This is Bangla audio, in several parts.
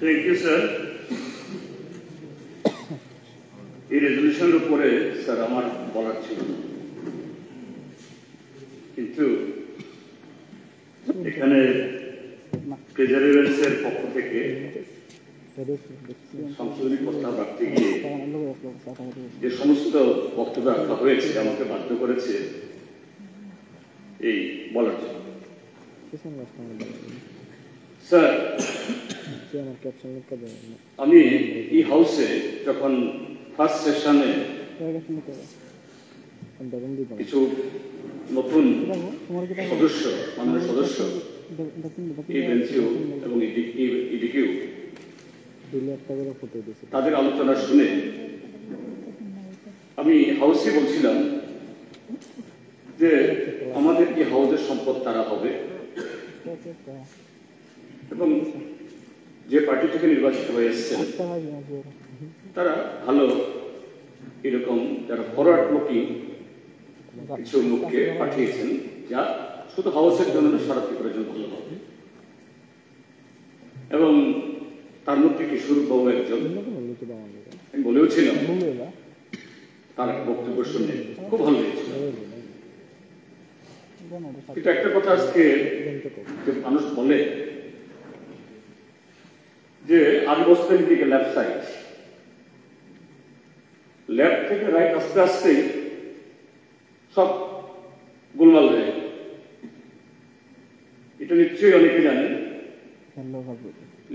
Thank you sir. এই রেজলিউশনের উপরে স্যার আমার বলার ছিল, কিন্তু এখানে প্রেজারেন্সের পক্ষ থেকে সংশোধনী প্রস্তাব রাখতে গিয়ে যে সমস্ত বক্তব্য রাখা হয়েছে আমাকে বাধ্য করেছে এই বলার জন্য। স্যার, আমি এই হাউসে যখন ফার্স্ট সেশনে কিছু নতুন সদস্য, মাননীয় সদস্য এই বেঞ্চেও এবং এদিকেও তাদের আলোচনা শুনে আমি হাউসে বলছিলাম যে আমাদের এই হাউসের সম্পদ তারা হবে এবং যে পার্টি থেকে নির্বাচিত হয়ে এসছেন তারা ভালো এরকম যারা ফরওয়ার্ড লুকিং কিছু লোককে পাঠিয়েছেন, যা শুধু হাউসের জন্য সারা ত্রিপুরার জন্য ভালো হবে। এবং তার মধ্যে কিশোর বাবু একজন, আমি বলেও ছিলাম, তার বক্তব্য শুনে খুব ভালো লেগেছিল। কিন্তু একটা কথা আজকে যে মানুষ বলে যে আদিবস্তের দিকে লেফট সাইড, লেফট থেকে রাইট আস্তে আস্তে সব গোলমাল হয়ে, এটা নিশ্চয়ই অনেকে জানেন।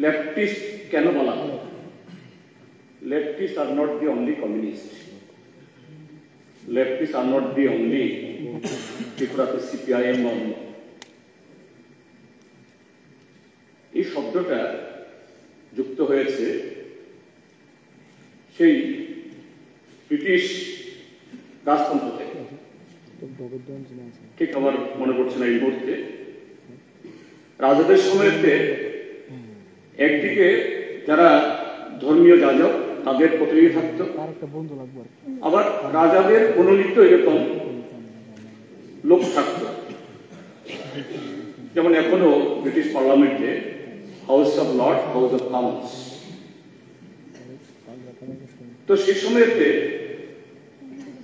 লেফটিস্ট কেন বলা হয়? Leftist are not the only communist, leftist are not the only ত্রিপুরাতে সিপিআইএম। এই শব্দটা যুক্ত হয়েছে সেই ব্রিটিশ রাজতন্ত্র থেকে, ঠিক আমার মনে পড়ছে না এই মুহূর্তে। রাজাদের সময়তে একদিকে যারা ধর্মীয় যাজক তাদের প্রতিনিধি থাকত, আবার রাজাদের মনোনীত এরকম লোক থাকত, যেমন এখনো ব্রিটিশ পার্লামেন্টে house of Lord, house of Commons. তো সেই সময়তে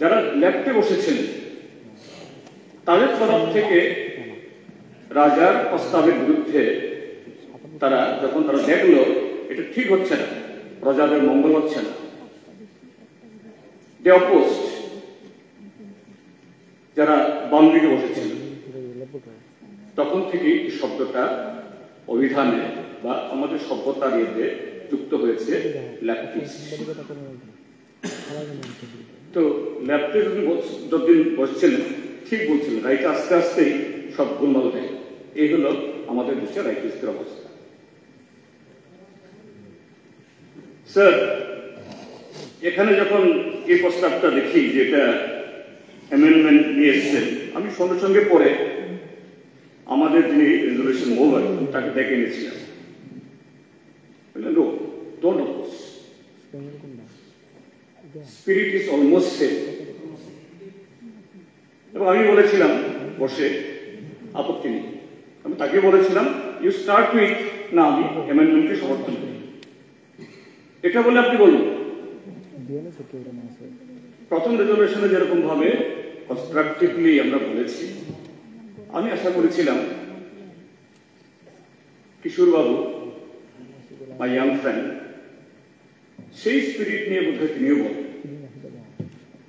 যারা লেফটে বসেছিলেন তাদের তরফ থেকে রাজার প্রস্তাবের বিরুদ্ধে তারা যখন তারা দেখলো এটা ঠিক হচ্ছে না, প্রজাদের মঙ্গল হচ্ছে না, দে অপোজড। যারা বাম দিকে বসেছিলেন তখন থেকে এই শব্দটা অভিধানে বা আমাদের সভ্যতার ইয়েতে যুক্ত হয়েছে লেফটিস্ট। তো লেফটে যতদিন বসছিলেন ঠিক বলছিলেন, রাইট আস্তে আস্তেই সব গোলমাল দেয়। এই হলো আমাদের দেশের রাইটিস্টের অবস্থা। স্যার, এখানে যখন এই প্রস্তাবটা দেখি যে এটা অ্যামেন্ডমেন্ট নিয়ে এসছেন, আমি সঙ্গে সঙ্গে পরে আমাদের যিনি রেজলিউশন মোভার তাকে ডেকে এনেছিলাম। Spirit is almost same. এবং আমি বলেছিলাম বসে আপত্তি নেই, আমি তাকে বলেছিলাম ইউ স্টার্ট উইথ না, আমি অ্যামেন্ডমেন্টকে সমর্থন করি, এটা বলে আপনি বলুন। প্রথম রেজলিউশনে যেরকম ভাবে কনস্ট্রাকটিভলি আমরা বলেছি, আমি আশা করেছিলাম কিশোর বাবু, মাই ইয়াং ফ্রেন্ড, সেই স্পিরিট নিয়ে বোধহয় তিনিও বলেন।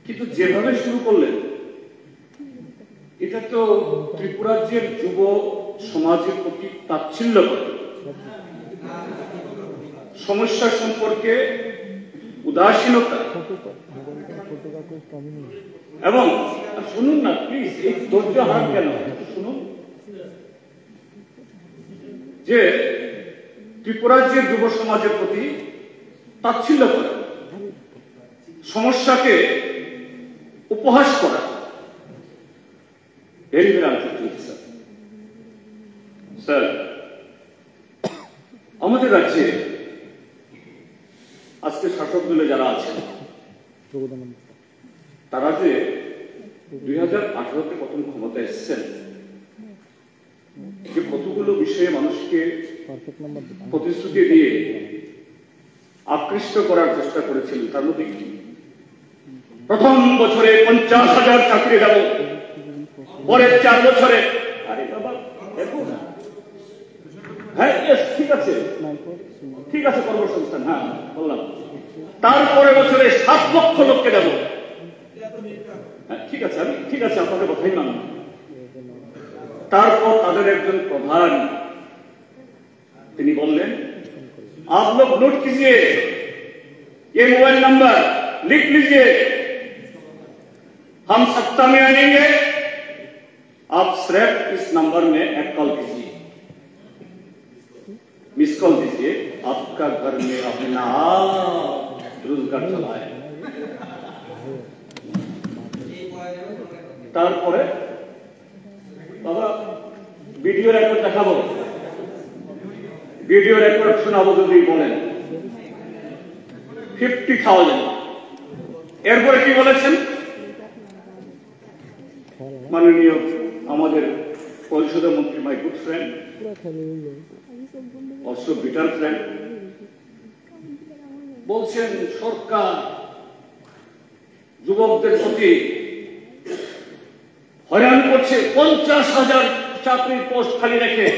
কিন্তু যেভাবে শুরু করলেন, এটা তো ত্রিপুরাজ্যের যুব সমাজের প্রতি তাচ্ছিল্য করে, সমস্যা সম্পর্কে উদাসীনতা, এবং শুনুন না প্লিজ, এই ধৈর্য হার কেন, শুনুন, যে ত্রিপুরাজ্যের যুব সমাজের প্রতি তাচ্ছিল্য করা, সমস্যাকে উপহাস করা, very very unfortunate sir. Sir, আমাদের রাজ্যে আজকে শাসক দলে যারা আছেন তারা যে 2018-তে প্রথম ক্ষমতা এসছেন, যে কতগুলো বিষয়ে মানুষকে প্রতিশ্রুতি দিয়ে আকৃষ্ট করার চেষ্টা করেছিলেন। তার মধ্যে কি প্রথম বছরে 50,000 চাকরি দেব, পরের 4 বছরে আরে বাবা দেখো না, হ্যাঁ ঠিক আছে ঠিক আছে কর্মসংস্থান, হ্যাঁ বললাম, তারপরে বছরে 7 লক্ষ লোককে দেব, হ্যাঁ ঠিক আছে আমি ঠিক আছে আপনাদের কথাই মানলাম। তারপর তাদের একজন প্রধান তিনি বললেন, आप लोग नोट कीजिए, ये मोबाइल नंबर लिख लीजिए, हम सत्ता में आएंगे, आप सिर्फ इस नंबर में एक कॉल कीजिए, मिस कॉल दीजिए, आपका घर में अपना रोजगार चलाए। তারপরে বাবা ভিডিও রেকর্ড দেখাবো, ভিডিও রেকর্ড শোনাবো যদি বলেন 50,000। এরপরে কি বলেছেন মাননীয় আমাদের পরিষদের মন্ত্রী, মাই good friend, also bitter friend, বলছেন সরকার যুবকদের প্রতি হয়রান করছে, 50,000 চাকরির পোস্ট খালি রেখে।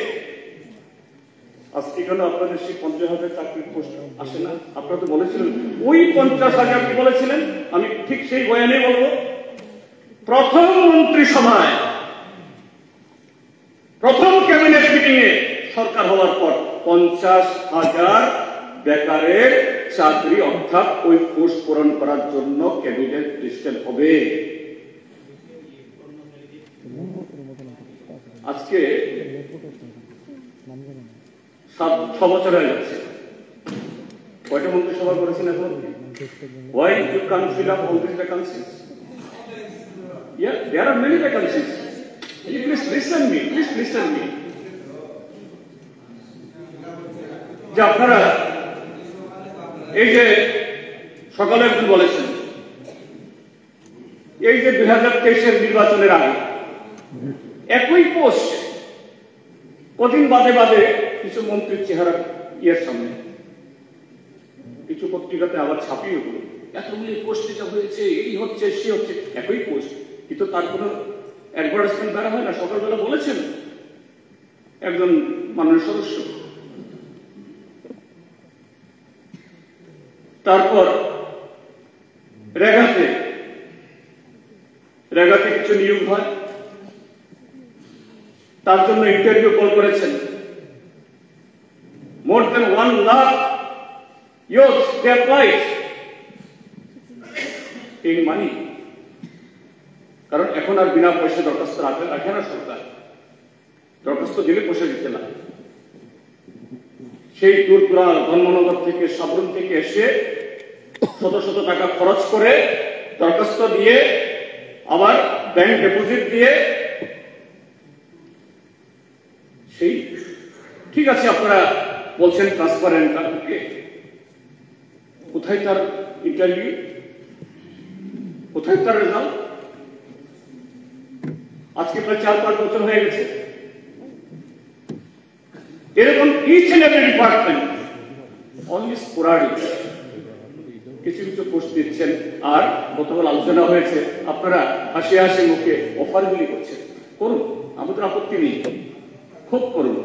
আজকে কেন আপনাদের সেই 50,000 চাকরির পোস্ট আসে না? আপনারা তো বলেছিলেন ওই 50,000 কি বলেছিলেন, আমি ঠিক সেই বয়ানে বলবো। প্রথম মন্ত্রিসভায় প্রথম ক্যাবিনেট মিটিং এ সরকার হওয়ার পর 50,000 বেকারের চাকরি অর্থাৎ ওই পোস্ট পূরণ করার জন্য ক্যাবিনেট ডিসিশন হবে। আজকে 6 বছর হয়ে যাচ্ছে, কয়টা মন্ত্রিসভা করেছেন এখন? Why you can't fill up all these vacancies? Yeah, there are many vacancies. Please listen me, please listen me. যে আপনারা এই যে সকালে একজন বলেছেন, এই যে 2023-এর নির্বাচনের আগে একই পোস্ট কদিন বাদে বাদে কিছু মন্ত্রীর চেহারা ইয়ের সামনে কিছু পত্রিকাতে আবার ছাপিয়ে হলো, এতগুলি পোস্ট এটা হয়েছে, এই হচ্ছে সে হচ্ছে, একই পোস্ট, কিন্তু তার কোনো অ্যাডভার্টাইজমেন্ট বের হয় না। সকালবেলা বলেছেন একজন মাননীয় সদস্য। তারপর রেগাতে কিছু নিয়োগ হয়, তার জন্য ইন্টারভিউ কল করেছেন। More than 1 lakh youths they applied in money, কারণ এখন আর বিনা পয়সা দরখাস্ত রাখে না সরকার, দরখাস্ত দিলে পয়সা দিতে না। সেই দূরপুরা ধর্মনগর থেকে সাবরুম থেকে এসে শত শত টাকা খরচ করে দরখাস্ত দিয়ে আবার ব্যাংক ডিপোজিট দিয়ে সেই ঠিক আছে আপনারা বলছেন ট্রান্সপারেন্ট, কোথায় তার ইন্টারভিউ, কোথায় তার রেজাল্ট? আজকে প্রায় 4-5 বছর হয়ে গেছে। এরকম each and every department only sporadic কিছু কিছু পোস্ট দিচ্ছেন। আর গতকাল আলোচনা হয়েছে, আপনারা হাসি হাসি মুখে অফারগুলি করছেন, করুন, আমাদের আপত্তি নেই, খুব করুন।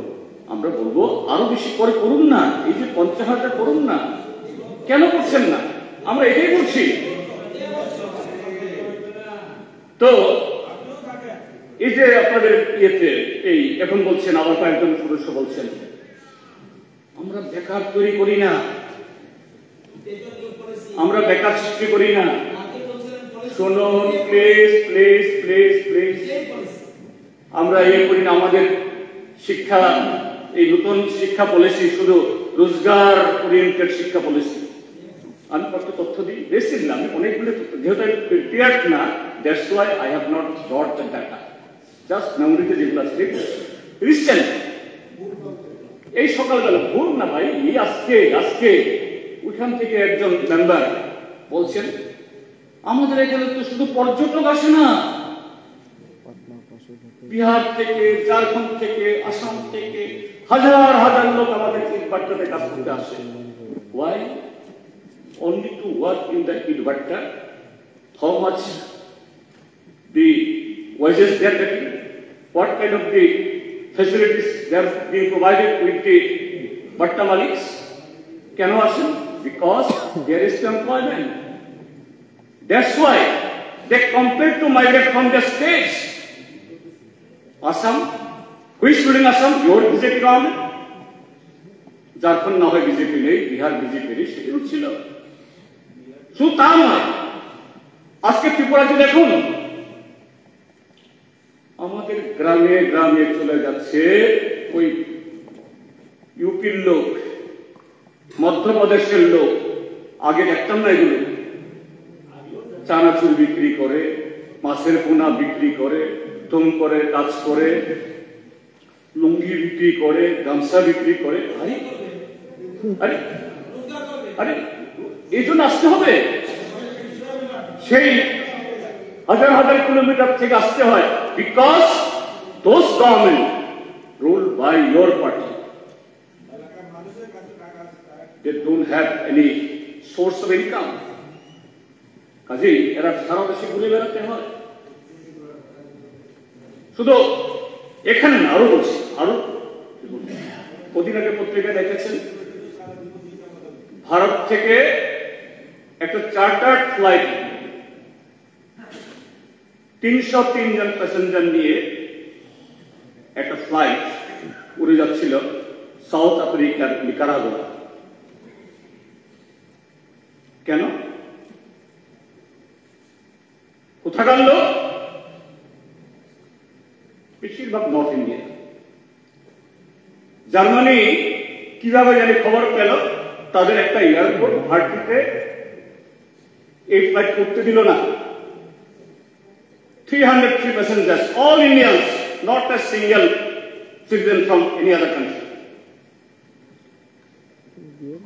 আমরা বলবো আরো বেশি করে করুন না, এই যে 50,000 করুন না, কেন করছেন না? আমরা এটাই বলছি। তো এই যে আপনাদের ইয়েতে এই এখন বলছেন, আবার কয়েকজন সদস্য বলছেন আমরা বেকার তৈরি করি না, আমরা বেকার সৃষ্টি করি না। শুনুন প্লিজ প্লিজ প্লিজ প্লিজ, আমরা ইয়ে করি না। আমাদের শিক্ষা, এই নতুন শিক্ষা পলিসি শুধু রোজগার ওরিয়েন্টেড শিক্ষা পলিসি। আমি কত তথ্য দিই, বেশি না, আমি অনেকগুলো তথ্য, যেহেতু আমি প্রিপেয়ার্ড না, that's why I have not got the data, just মেমোরিতে যেগুলো আছে রিসেন্ট। এই সকালবেলা ভুল না ভাই, এই আজকে ওইখান থেকে একজন মেম্বার বলছেন আমাদের এখানে তো শুধু পর্যটক আসে না, বিহার থেকে, ঝাড়খণ্ড থেকে, আসাম থেকে হাজার হাজার লোক আমাদের বাড়িতে কাজ করতে আসে। Y? only to work in the inverter, how much the wages they are getting, what kind of the facilities they are being provided with the Bhatta Maliks. Can you ask? Because there is no employment. That's why they compelled to migrate from the states. Assam, who is ruling Assam? Your BJP government. Jharkhand now has BJP, Bihar BJP, সেগুলো ছিল। শুধু তা নয়, আজকে ত্রিপুরাতে দেখুন, আমাদের গ্রামে গ্রামে চলে যাচ্ছে ওই ইউপির লোক, মধ্যপ্রদেশের লোক, আগে দেখতাম না এগুলো, চানাচুর বিক্রি করে, মাছের পোনা বিক্রি করে, তুম করে কাজ করে, লুঙ্গি বিক্রি করে, গামছা বিক্রি করে। আরে আরে এই জন্য আসতে হবে, সেই হাজার হাজার কিলোমিটার থেকে আসতে হয়, because those government rule by your party, they don't have any source of income. কাজেই এরা সারা দেশে ঘুরে বেড়াতে হয়। শুধু এখানে না, আরো বলছি, আরো কদিন আগে পত্রিকায় দেখেছেন, ভারত থেকে একটা চার্টার্ড ফ্লাইট 303 জন প্যাসেঞ্জার নিয়ে একটা ফ্লাইট উড়ে যাচ্ছিল সাউথ আফ্রিকার নিকারাগুয়া। কেন? কোথাকার লোক? বেশিরভাগ নর্থ ইন্ডিয়া। জার্মানি কিভাবে জানি খবর পেল, তাদের একটা এয়ারপোর্ট ভারতীতে এই ফ্লাইট করতে দিল না। 303 passengers, all Indians, not a single citizen from any other country.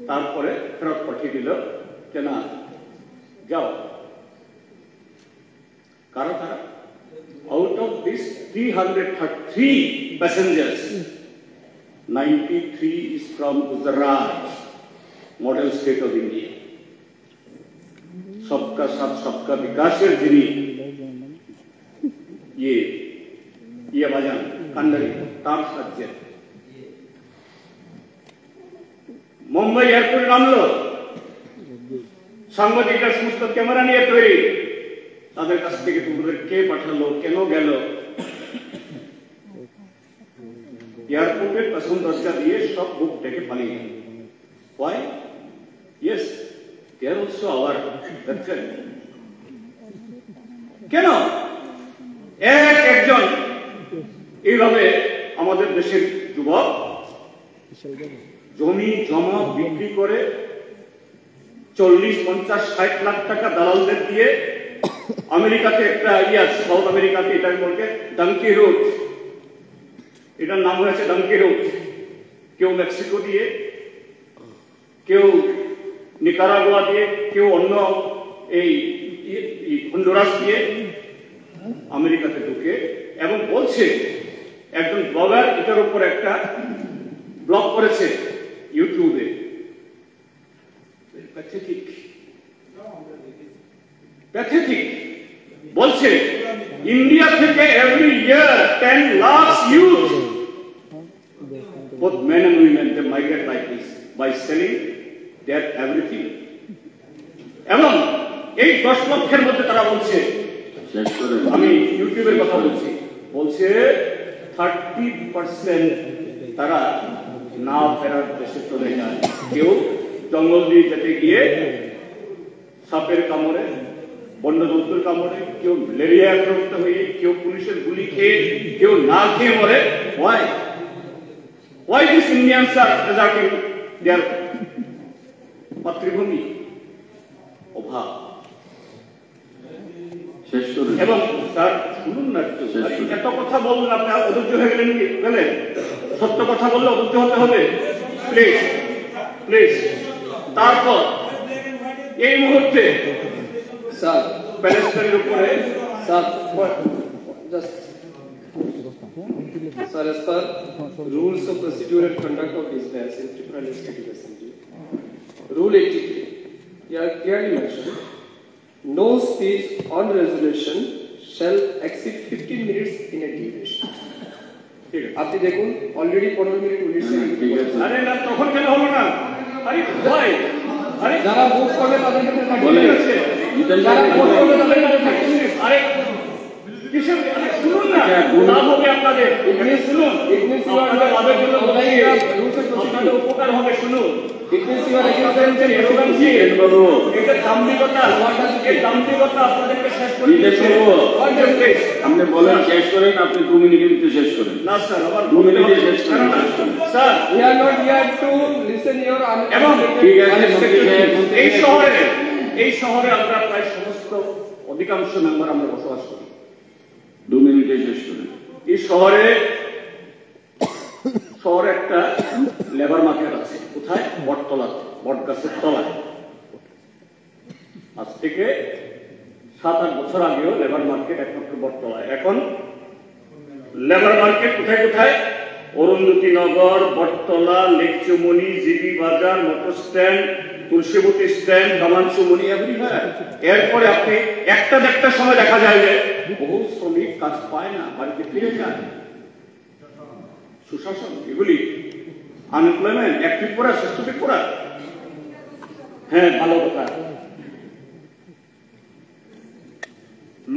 তারপরে ফেরত পাঠিয়ে দিল, কেন যাও। কারা কারা? Out of this 303 passengers, 93 is from Gujarat, model state of India. सबका साथ सबका विकासेर যিনি ये বাজান কান্ডারি, তার সাহায্যে মুম্বাই এয়ারপোর্ট নামলো, সাংবাদিকরা সমস্ত ক্যামেরা নিয়ে তৈরি, তাদের কাছ থেকে তোমাদের কে পাঠালো, কেন গেল, এয়ারপোর্টের প্রথম দরজা দিয়ে সব বুক ডেকে পালিয়ে গেল। Why? Yes, they are also our veteran. কেন? একজন এইভাবে আমাদের দেশের যুবক জমি জমা বিক্রি করে 40, 50, 60 লাখ টাকা দালালদের দিয়ে আমেরিকাতে একটা আছে, সাউথ আমেরিকাতে, এটার বলতে ডাঙ্কি রোড, এটার নাম হয়েছে ডাঙ্কি রোড। কেউ মেক্সিকো দিয়ে, কেউ নিকারাগুয়া দিয়ে, কেউ অন্য এই হন্ডুরাস দিয়ে আমেরিকাতে ঢুকে, এবং বলছে একজন ব্লগার এটার উপর একটা ব্লগ করেছে ইউটিউবে। প্যাথেটিক বলছে ইন্ডিয়া থেকে every year 10 lakh youth, both men and women, they migrate like this by selling their everything. এবং এই 10 লক্ষের মধ্যে তারা বলছে, আমি ইউটিউবের কথা বলছি, বলছে 30% তারা না ফেরার দেশে চলে যায়। কেউ জঙ্গল দিয়ে যেতে গিয়ে সাপের কামড়ে, বন্যজন্তুর কামড়ে, কেউ ম্যালেরিয়া আক্রান্ত হয়ে, কেউ পুলিশের গুলি খেয়ে, কেউ না খেয়ে মরে। Why these Indians are deserting their মাতৃভূমি? অভাব। এবং স্যার শুনুন না, এত কথা বলুন, আপনি অধৈর্য হয়ে গেলেন। সত্য কথা বললে অধৈর্য হতে হবে, প্লিজ প্লিজ। তারপর এই মুহূর্তে স্যার প্যালেস্টাইনের উপরে sir Sir, as per rules of procedure and conduct of business in Tripura Legislative Assembly, Rule 83, here clearly mentioned, no speech on resolution shall exceed 15 minutes in a duration. ঠিক আছে আপনি দেখুন অলরেডি 15 মিনিট 19 সেকেন্ড ঠিক আছে আরে না তখন কেন হলো না আরে ভাই আরে যারা ভোট করবে তাদের কাছে বলে 30 আছে যারা ভোট করবে তাদের কাছে 30 মিনিট। আরে কিসের আরে শুনুন না লাভ হবে আপনাদের শুনুন আপনাদের লাভের জন্য বলছি আপনাদের উপকার হবে শুনুন It means you are against the এরোগানজি এটা দাম্ভিকতা এই দাম্ভিকতা আপনাদেরকে শেষ করে দিয়েছে আপনি বলেন শেষ করেন আপনি 2 মিনিটের ভিতরে শেষ করেন না স্যার আবার 2 মিনিটে শেষ করেন sir we are not here to listen your এবং ঠিক আছে এই শহরে আমরা প্রায় সমস্ত অধিকাংশ মেম্বার আমরা বসবাস করি 2 মিনিটে শেষ করেন এই শহরে একটা লেবার মার্কেট আছে কোথায় বটতলাতে বট গাছের তলায় আজ থেকে 7-8 বছর আগেও লেবার মার্কেট একমাত্র বটতলায় এখন লেবার মার্কেট কোথায় কোথায় অরুন্ধতী নগর বটতলা লেকচুমনি জিবি বাজার মোটর স্ট্যান্ড তুলসীবতী স্ট্যান্ড কামানচুমনি এভরিওয়্যার এরপরে আপনি একটা সময় দেখা যায় যে বহু শ্রমিক কাজ পায় না বাড়িতে ফিরে যায় সুশাসন এগুলি আনএমপ্লয়মেন্ট অ্যাক্টিভ করা সার্টিফিকেট করা হ্যাঁ ভালো কথা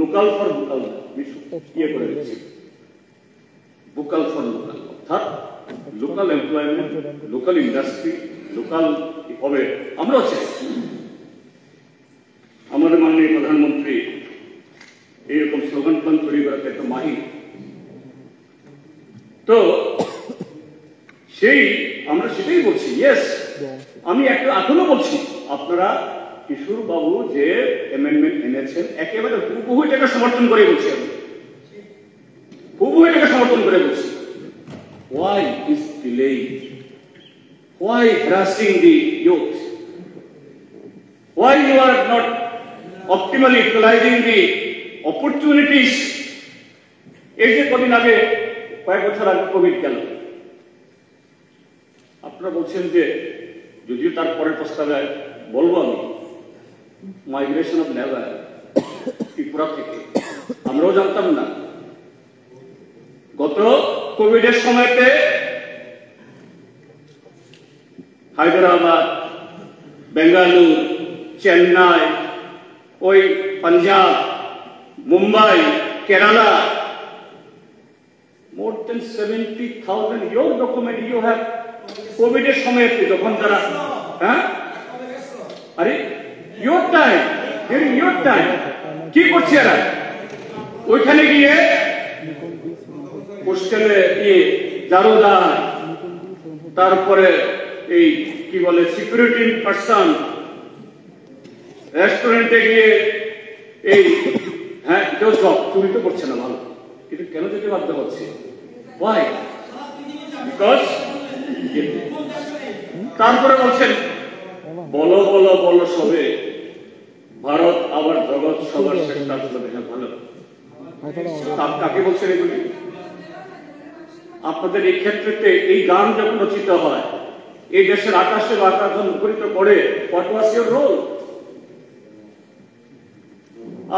লোকাল ফর ভোকাল ইয়ে করে দিচ্ছি ভোকাল ফর লোকাল অর্থাৎ local employment local industry local হবে আমরাও চাই আমাদের মাননীয় প্রধানমন্ত্রী এইরকম স্লোগান প্লান তৈরি করাতে একটা মাহির তো সেই আমরা সেটাই বলছি ইয়েস আমি এখনো বলছি আপনারা কিশোর বাবু যে অ্যামেন্ডমেন্ট এনেছেন একেবারে হুবহু এটাকে সমর্থন করে বলছি আমি হুবহু এটাকে সমর্থন করে বলছি why is delay why harassing the youth why you are not optimally utilizing the opportunities এই যে কদিন আগে কয়েক বছর আগে কোভিড গেল আপনারা বলছেন যে যদিও তার পরের প্রস্তাবে বলবো আমি মাইগ্রেশন অফ লেবার ত্রিপুরা থেকে আমরাও জানতাম না গত কোভিডের সময়তে হায়দ্রাবাদ বেঙ্গালুরু চেন্নাই ওই Punjab Mumbai Kerala more than 70,000 your document you have covid এর সময় যখন তারা হ্যাঁ আরে your time during your time কি করছে এরা ওইখানে গিয়ে হোস্টেলে দারোদার তারপরে এই কি বলে সিকিউরিটি পারসন রেস্টুরেন্টে গিয়ে এই হ্যাঁ কেউ সব চুরি তো করছে না ভালো কিন্তু কেন যেতে বাধ্য হচ্ছে why because তারপরে বলছেন বলো বলো বলো সবে ভারত আবার জগৎ সবার শ্রেষ্ঠ আসলে ভালো কাকে বলছেন এগুলি আপনাদের এই ক্ষেত্রে এই গান যখন রচিত হয় এই দেশের আকাশে বাতাস মুখরিত করে what was your role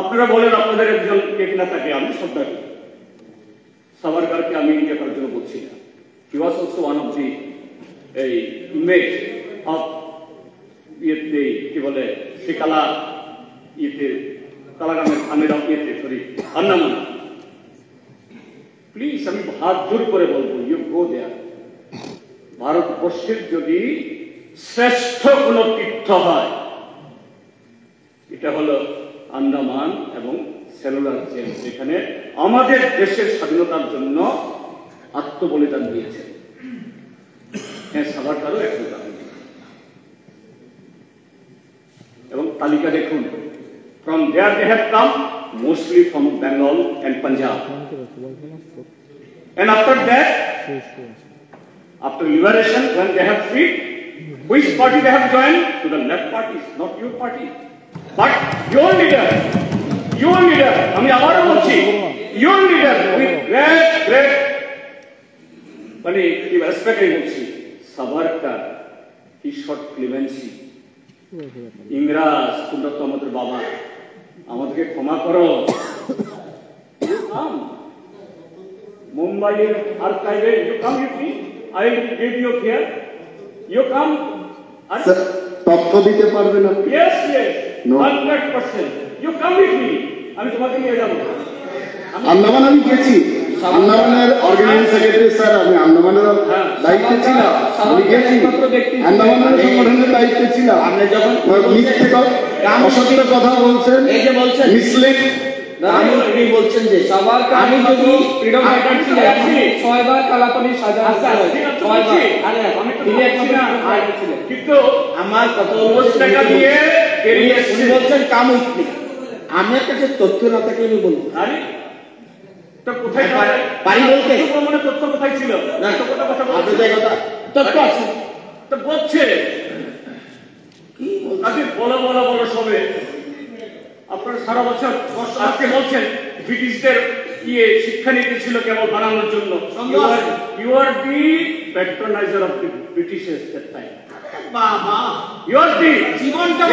আপনারা বলেন আপনাদের একজন কে কিনা থাকে আমি শ্রদ্ধা করি সাভারকারকে আমি ইন্ডিয়া করার জন্য বলছি না he was also one of the এই ইমেজ অফ ইয়েতে কি বলে শ্রীকালা ইয়েতে কালাগ্রামের আমেরা ইয়েতে সরি আন্নামান প্লিজ আমি হাত জোর করে বলবো ইউ গো দেয়ার ভারতবর্ষের যদি শ্রেষ্ঠ কোন তীর্থ হয় এটা হলো আন্দামান এবং সেলুলার জেল যেখানে আমাদের দেশের স্বাধীনতার জন্য আত্মবলিদান দিয়েছে হ্যাঁ সাভারকারও এক উদাহরণ এবং তালিকা দেখুন from there they have come mostly from Bengal and Punjab and after that after liberation when they have freed which party they have joined to the left party not your party but your leader আমি আবারও বলছি your leader with great মানে কি রেসপেক্ট বলছি সাভারকার he showed clemency ইংরাজ তোমরা তো আমাদের বাবা, আমাদেরকে ক্ষমা করো। মুম্বাইয়ের আর্কাইভে you come with me, I will give you here, you come. Sir, তথ্য দিতে পারবেন আপনি? Yes yes, No. 100%, you come with me, আমি তোমাকে নিয়ে যাবো। আন্দামান আমি গেছি, আন্দামানের অর্গানাইজিং সেক্রেটারি স্যার, আমি আন্দামানের দায়িত্বে ছিলাম, আমি গেছি, আন্দামানের সংগঠনের দায়িত্বে ছিলাম। আপনি যখন মিথ্যে অসত্য কথা বলছেন, এই যে বলছেন মিসলিড। আপনি বলছেন যে সাভারকার আমি যদি ফ্রিডম ফাইটার ছিলেন, 6 বার কালাপানি সাজা আচ্ছা, হয়েছে, ঠিক আছে, 6 বার। আরে, আমি তো তিনি বলছি না, একমাত্র ফাইটার ছিলেন। কিন্তু আমার কথা দশ টাকা দিয়ে বেরিয়ে উনি এসেছে। বলছেন কাম উঠনি, আমার কাছে তথ্য না থাকে উনি বলুন। আরে তো কোথায় বাড়ি বলতে? প্রমাণের তথ্য কোথায় ছিল? না, তো কথা কথা আপনি বলছে। যে কথা তথ্য আছে তো বলছে কি আজকে বড় বড় বড় সবে আপনারা সারা বছর আজকে বলছেন ব্রিটিশদের শিক্ষা নীতি ছিল কেবল বানানোর জন্য। You R the প্যাট্রোনাইজার of the ব্রিটিশের টাইম। বাবা ইউ আর দি জীবনটা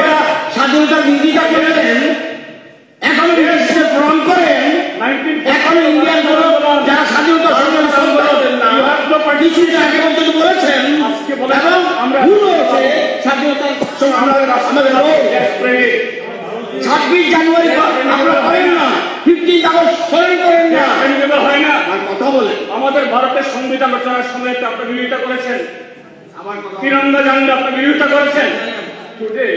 স্বাধীনতার বিরোধিতা করেছেন, এখন ব্রিটিশদের প্রমাণ করেন, এখন ইন্ডিয়ান যারা স্বাধীনতা সংগ্রাম করেন না কিছু আগে পর্যন্ত বলেছেন আজকে বলে এবং আমরা ভুল হয়েছে স্বাধীনতার আমাদের লোক 26 জানুয়ারি আমরা করেন না, 15 আগস্ট স্মরণ করেন না, হয় না। আর কথা বলেন আমাদের ভারতের সংবিধান রচনার সময় তো আপনি বিরোধিতা করেছেন, আমার কথা তিরঙ্গা জানলে আপনি বিরোধিতা করেছেন। টুডে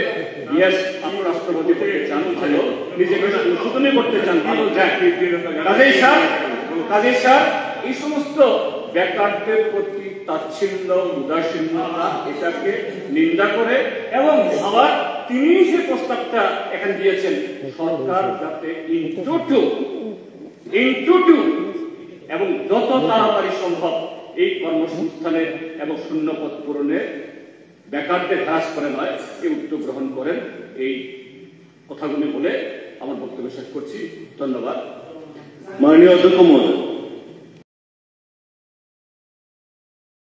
ইয়েস, আপনি রাষ্ট্রপতি থেকে চান চাইও নিজেকে সংশোধনী করতে চান, কাজেই স্যার এই সমস্ত বেকারদের প্রতি তাচ্ছিল্য উদাসীনতা এটাকে নিন্দা করে এবং আবার তিনি যে প্রস্তাবটা এখানে দিয়েছেন সরকার যাতে ইনটু টু এবং যত তাড়াতাড়ি সম্ভব এই কর্মসংস্থানের এবং শূন্যপদ পূরণের বেকারদের হ্রাস করে নয় এই উদ্যোগ গ্রহণ করেন। এই কথাগুলি বলে আমার বক্তব্য শেষ করছি। ধন্যবাদ। মাননীয় অধ্যক্ষ মহোদয়,